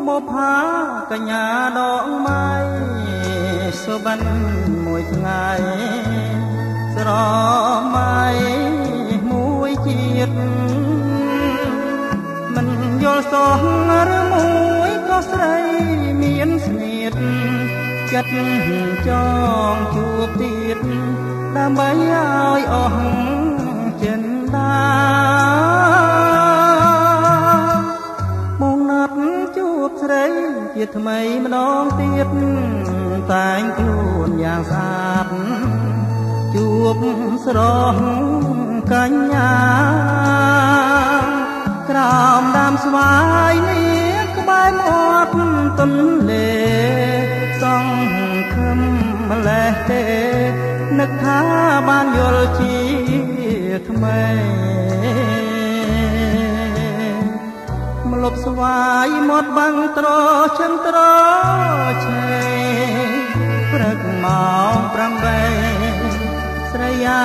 បុផាកញ្ញាដងម៉ៃសុបិនមួយថ្ងៃស្រមៃមួយជាតិមិនយល់សោះឬមួយក៏ស្រីមានស្នៀតចិត្តចងជួបទៀតដើម្បីឲ្យអស់ចិនដាមកណាត់ជួបស្រីជាថ្មីម្ដងទៀតតែងខ្លួនយ៉ាងស្អាតជួបស្រស់កញ្ញាក្រោមដើមស្វាយនេះក្បែរមាត់ទន្លេសង្ឃឹមម្លេះទេនឹកថាបានយល់ជាថ្មីម្លប់ស្វាយមាត់បាំងត្រឈឹងត្រឆេព្រឹកម៉ោង8ស្រីយ៉ា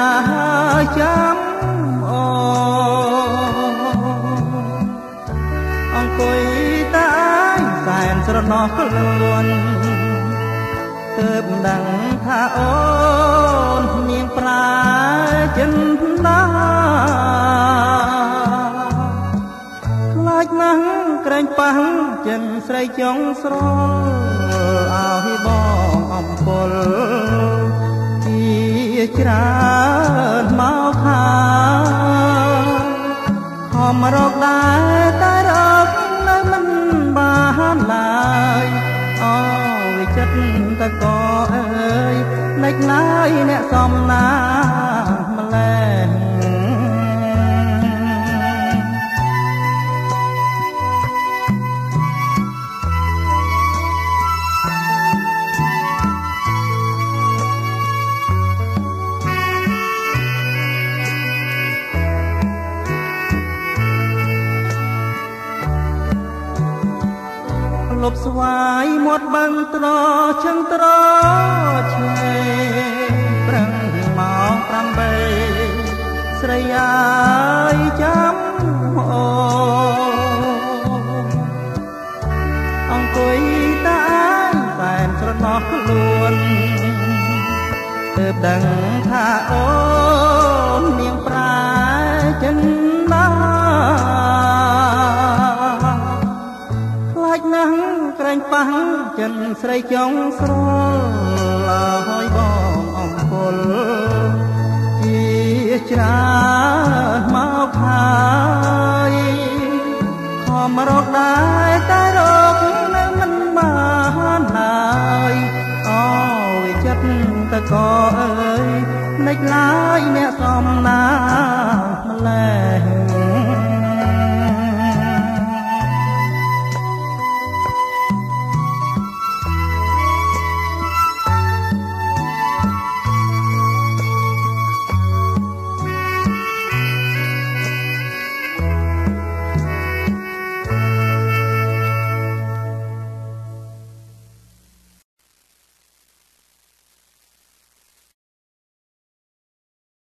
ចាំអូអង្គុយតែឯងសែនស្រណោះខ្លួនទើបដឹងថាអូននាងប្រាចិនដាខ្លាចណាស់ក្រែងប៉ះចិនស្រីចង់ស្រលឲ្យបងអំពលជាច្រើនមកខាខំរកដែរតែរកនៅមិនបានឡើយអូយចិត្តតកអើយលេចឡើយអ្នកសំណាម្លេះលប់ស្វាយមាត់បាំងត្រឈឹងត្រឆេប្រឹងម៉ោង8ស្រីអាយចាំអូអង្គុយតែឯងសែនស្រណោះខ្លួនទើបដឹងថាអូននាងប្រាចិនណាខ្លាចណាស់ក្រែងប៉ះចិនស្រីចង់ស្រលឲ្យបងអង្គុលជាច្រើនមកហើយខំរកដែរតែរកនៅមិនបានឡើយអូយចិត្តតកអើយលេចឡើយអ្នកសំណា